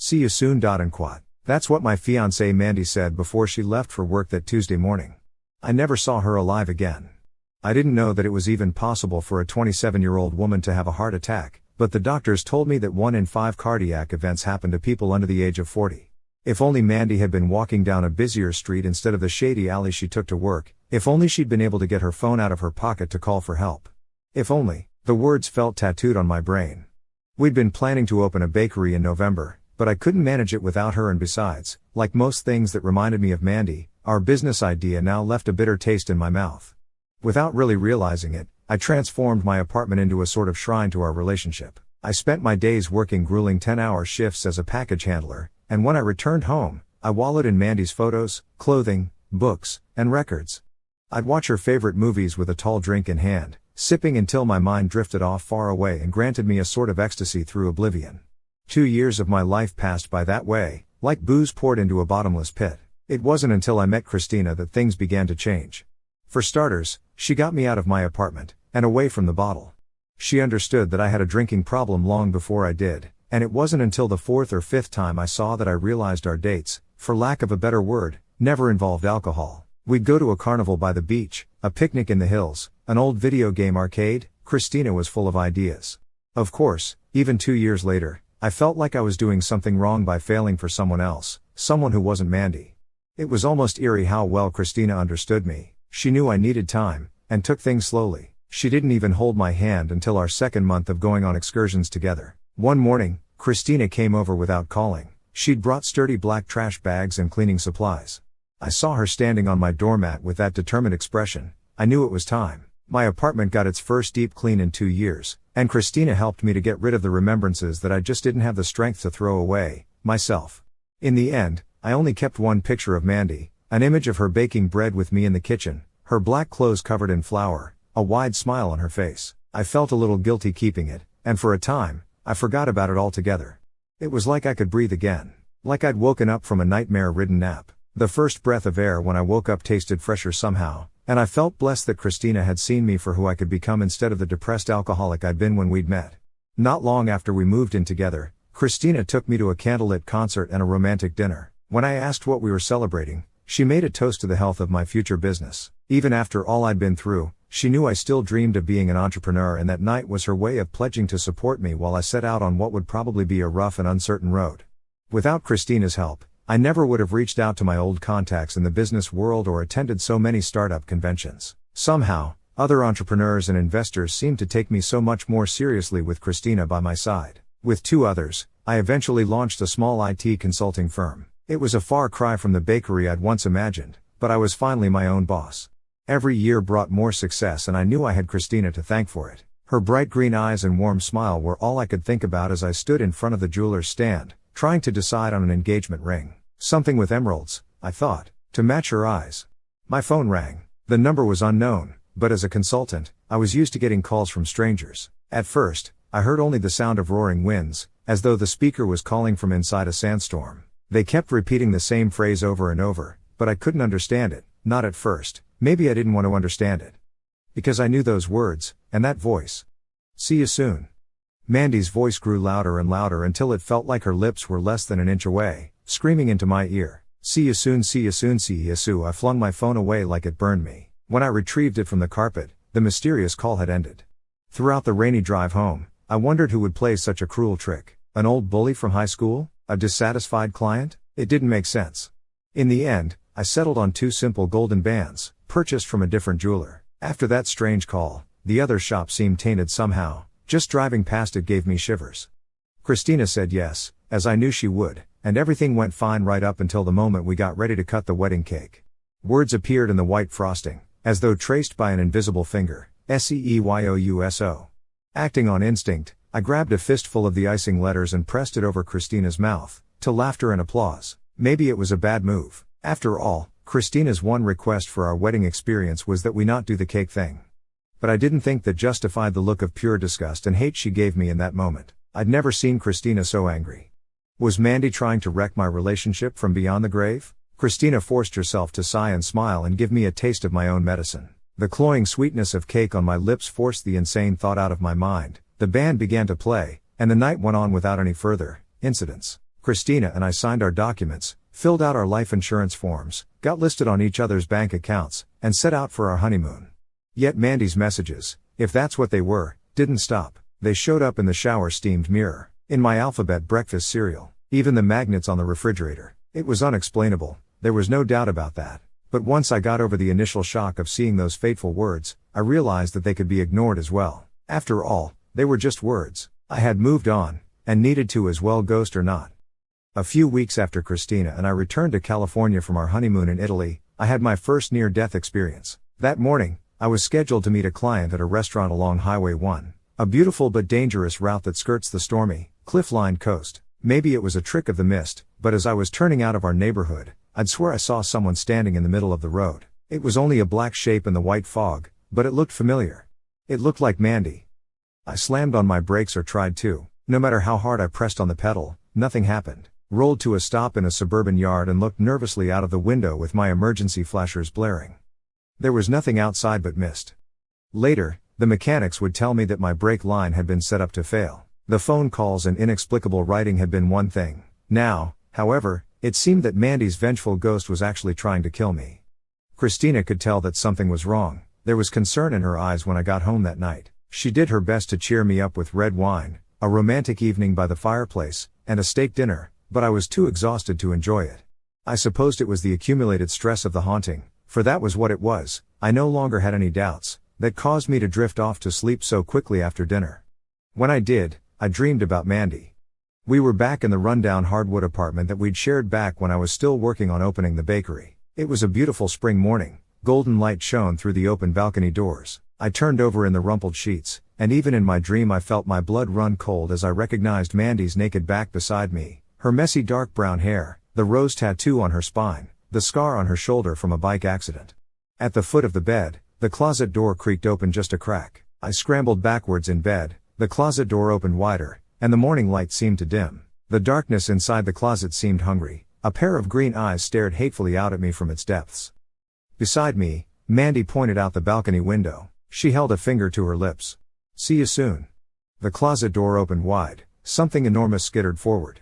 See you soon. And quat. That's what my fiancée Mandy said before she left for work that Tuesday morning. I never saw her alive again. I didn't know that it was even possible for a 27-year-old woman to have a heart attack, but the doctors told me that 1 in 5 cardiac events happen to people under the age of 40. If only Mandy had been walking down a busier street instead of the shady alley she took to work, if only she'd been able to get her phone out of her pocket to call for help. If only. The words felt tattooed on my brain. We'd been planning to open a bakery in November, but I couldn't manage it without her, and besides, like most things that reminded me of Mandy, our business idea now left a bitter taste in my mouth. Without really realizing it, I transformed my apartment into a sort of shrine to our relationship. I spent my days working grueling 10-hour shifts as a package handler, and when I returned home, I wallowed in Mandy's photos, clothing, books, and records. I'd watch her favorite movies with a tall drink in hand, sipping until my mind drifted off far away and granted me a sort of ecstasy through oblivion. 2 years of my life passed by that way, like booze poured into a bottomless pit. It wasn't until I met Christina that things began to change. For starters, she got me out of my apartment, and away from the bottle. She understood that I had a drinking problem long before I did, and it wasn't until the 4th or 5th time I saw that I realized our dates, for lack of a better word, never involved alcohol. We'd go to a carnival by the beach, a picnic in the hills, an old video game arcade. Christina was full of ideas. Of course, even 2 years later, I felt like I was doing something wrong by failing for someone else, someone who wasn't Mandy. It was almost eerie how well Christina understood me. She knew I needed time, and took things slowly. She didn't even hold my hand until our 2nd month of going on excursions together. One morning, Christina came over without calling. She'd brought sturdy black trash bags and cleaning supplies. I saw her standing on my doormat with that determined expression. I knew it was time. My apartment got its first deep clean in 2 years, and Christina helped me to get rid of the remembrances that I just didn't have the strength to throw away, myself. In the end, I only kept one picture of Mandy, an image of her baking bread with me in the kitchen, her black clothes covered in flour, a wide smile on her face. I felt a little guilty keeping it, and for a time, I forgot about it altogether. It was like I could breathe again. Like I'd woken up from a nightmare-ridden nap. The first breath of air when I woke up tasted fresher somehow, and I felt blessed that Christina had seen me for who I could become instead of the depressed alcoholic I'd been when we'd met. Not long after we moved in together, Christina took me to a candlelit concert and a romantic dinner. When I asked what we were celebrating, she made a toast to the health of my future business. Even after all I'd been through, she knew I still dreamed of being an entrepreneur, and that night was her way of pledging to support me while I set out on what would probably be a rough and uncertain road. Without Christina's help, I never would have reached out to my old contacts in the business world or attended so many startup conventions. Somehow, other entrepreneurs and investors seemed to take me so much more seriously with Christina by my side. With 2 others, I eventually launched a small IT consulting firm. It was a far cry from the bakery I'd once imagined, but I was finally my own boss. Every year brought more success, and I knew I had Christina to thank for it. Her bright green eyes and warm smile were all I could think about as I stood in front of the jeweler's stand, trying to decide on an engagement ring. Something with emeralds, I thought, to match her eyes. My phone rang. The number was unknown, but as a consultant, I was used to getting calls from strangers. At first, I heard only the sound of roaring winds, as though the speaker was calling from inside a sandstorm. They kept repeating the same phrase over and over, but I couldn't understand it, not at first. Maybe I didn't want to understand it. Because I knew those words, and that voice. See you soon. Mandy's voice grew louder and louder until it felt like her lips were less than an inch away, screaming into my ear. See you soon, see you soon, see you soon. I flung my phone away like it burned me. When I retrieved it from the carpet, the mysterious call had ended. Throughout the rainy drive home, I wondered who would play such a cruel trick. An old bully from high school? A dissatisfied client? It didn't make sense. In the end, I settled on 2 simple golden bands, purchased from a different jeweler. After that strange call, the other shop seemed tainted somehow. Just driving past it gave me shivers. Christina said yes, as I knew she would, and everything went fine right up until the moment we got ready to cut the wedding cake. Words appeared in the white frosting, as though traced by an invisible finger. SEEYOUSO. Acting on instinct, I grabbed a fistful of the icing letters and pressed it over Christina's mouth, to laughter and applause. Maybe it was a bad move. After all, Christina's one request for our wedding experience was that we not do the cake thing. But I didn't think that justified the look of pure disgust and hate she gave me in that moment. I'd never seen Christina so angry. Was Mandy trying to wreck my relationship from beyond the grave? Christina forced herself to sigh and smile and give me a taste of my own medicine. The cloying sweetness of cake on my lips forced the insane thought out of my mind. The band began to play, and the night went on without any further incidents. Christina and I signed our documents, filled out our life insurance forms, got listed on each other's bank accounts, and set out for our honeymoon. Yet Mandy's messages, if that's what they were, didn't stop. They showed up in the shower steamed mirror, in my alphabet breakfast cereal, even the magnets on the refrigerator. It was unexplainable, there was no doubt about that. But once I got over the initial shock of seeing those fateful words, I realized that they could be ignored as well. After all, they were just words. I had moved on, and needed to as well, ghost or not. A few weeks after Christina and I returned to California from our honeymoon in Italy, I had my first near-death experience. That morning, I was scheduled to meet a client at a restaurant along Highway 1, a beautiful but dangerous route that skirts the stormy, cliff-lined coast. Maybe it was a trick of the mist, but as I was turning out of our neighborhood, I'd swear I saw someone standing in the middle of the road. It was only a black shape in the white fog, but it looked familiar. It looked like Mandy. I slammed on my brakes, or tried to. No matter how hard I pressed on the pedal, nothing happened. Rolled to a stop in a suburban yard and looked nervously out of the window with my emergency flashers blaring. There was nothing outside but mist. Later, the mechanics would tell me that my brake line had been set up to fail. The phone calls and inexplicable writing had been one thing. Now, however, it seemed that Mandy's vengeful ghost was actually trying to kill me. Christina could tell that something was wrong. There was concern in her eyes when I got home that night. She did her best to cheer me up with red wine, a romantic evening by the fireplace, and a steak dinner, but I was too exhausted to enjoy it. I supposed it was the accumulated stress of the haunting, for that was what it was. I no longer had any doubts, that caused me to drift off to sleep so quickly after dinner. When I did, I dreamed about Mandy. We were back in the rundown hardwood apartment that we'd shared back when I was still working on opening the bakery. It was a beautiful spring morning. Golden light shone through the open balcony doors. I turned over in the rumpled sheets, and even in my dream I felt my blood run cold as I recognized Mandy's naked back beside me, her messy dark brown hair, the rose tattoo on her spine, the scar on her shoulder from a bike accident. At the foot of the bed, the closet door creaked open just a crack. I scrambled backwards in bed, the closet door opened wider, and the morning light seemed to dim. The darkness inside the closet seemed hungry. A pair of green eyes stared hatefully out at me from its depths. Beside me, Mandy pointed out the balcony window. She held a finger to her lips. "See you soon." The closet door opened wide. Something enormous skittered forward.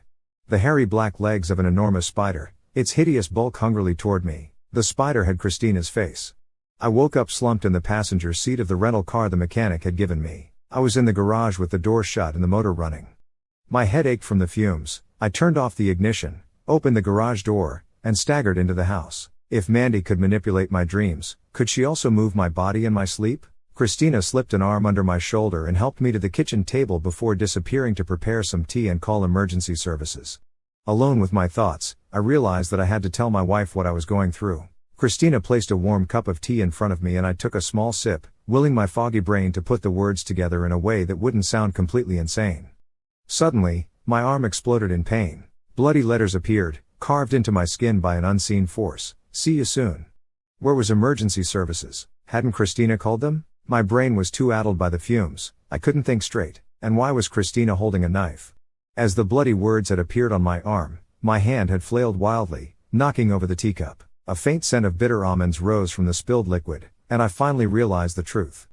The hairy black legs of an enormous spider, its hideous bulk hungrily toward me. The spider had Christina's face. I woke up slumped in the passenger seat of the rental car the mechanic had given me. I was in the garage with the door shut and the motor running. My head ached from the fumes. I turned off the ignition, opened the garage door, and staggered into the house. If Mandy could manipulate my dreams, could she also move my body in my sleep? Christina slipped an arm under my shoulder and helped me to the kitchen table before disappearing to prepare some tea and call emergency services. Alone with my thoughts, I realized that I had to tell my wife what I was going through. Christina placed a warm cup of tea in front of me and I took a small sip, willing my foggy brain to put the words together in a way that wouldn't sound completely insane. Suddenly, my arm exploded in pain. Bloody letters appeared, carved into my skin by an unseen force. "See you soon." Where was emergency services? Hadn't Christina called them? My brain was too addled by the fumes. I couldn't think straight. And why was Christina holding a knife? As the bloody words had appeared on my arm, my hand had flailed wildly, knocking over the teacup. A faint scent of bitter almonds rose from the spilled liquid, and I finally realized the truth.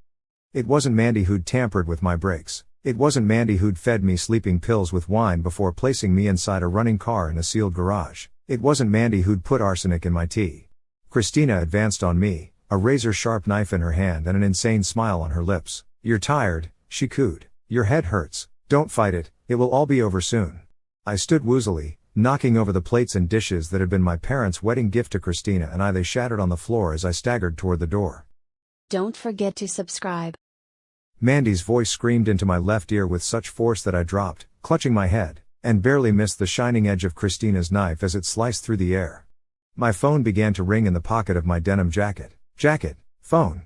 It wasn't Mandy who'd tampered with my brakes. It wasn't Mandy who'd fed me sleeping pills with wine before placing me inside a running car in a sealed garage. It wasn't Mandy who'd put arsenic in my tea. Christina advanced on me, a razor-sharp knife in her hand and an insane smile on her lips. "You're tired," she cooed. "Your head hurts. Don't fight it, it will all be over soon." I stood woozily, knocking over the plates and dishes that had been my parents' wedding gift to Christina and I. They shattered on the floor as I staggered toward the door. Don't forget to subscribe. Mandy's voice screamed into my left ear with such force that I dropped, clutching my head, and barely missed the shining edge of Christina's knife as it sliced through the air. My phone began to ring in the pocket of my denim jacket. Phone.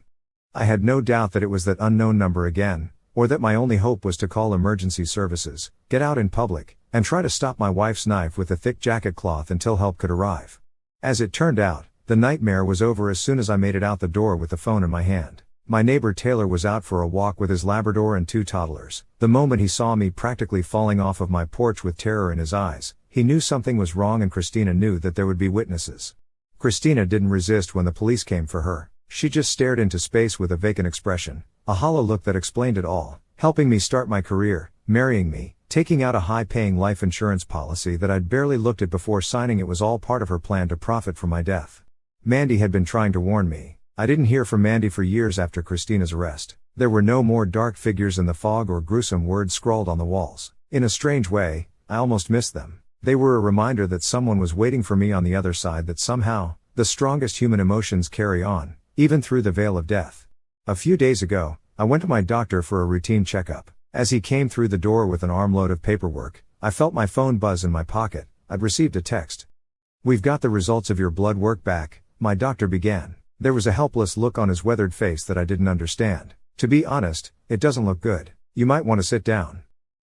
I had no doubt that it was that unknown number again, or that my only hope was to call emergency services, get out in public, and try to stop my wife's knife with a thick jacket cloth until help could arrive. As it turned out, the nightmare was over as soon as I made it out the door with the phone in my hand. My neighbor Taylor was out for a walk with his Labrador and 2 toddlers. The moment he saw me practically falling off of my porch with terror in his eyes, he knew something was wrong, and Christina knew that there would be witnesses. Christina didn't resist when the police came for her. She just stared into space with a vacant expression, a hollow look that explained it all. Helping me start my career, marrying me, taking out a high-paying life insurance policy that I'd barely looked at before signing. It was all part of her plan to profit from my death. Mandy had been trying to warn me. I didn't hear from Mandy for years after Christina's arrest. There were no more dark figures in the fog or gruesome words scrawled on the walls. In a strange way, I almost missed them. They were a reminder that someone was waiting for me on the other side, that somehow, the strongest human emotions carry on, even through the veil of death. A few days ago, I went to my doctor for a routine checkup. As he came through the door with an armload of paperwork, I felt my phone buzz in my pocket. I'd received a text. "We've got the results of your blood work back," my doctor began. There was a helpless look on his weathered face that I didn't understand. "To be honest, it doesn't look good. You might want to sit down."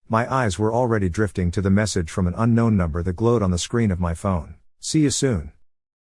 My eyes were already drifting to the message from an unknown number that glowed on the screen of my phone. "See you soon."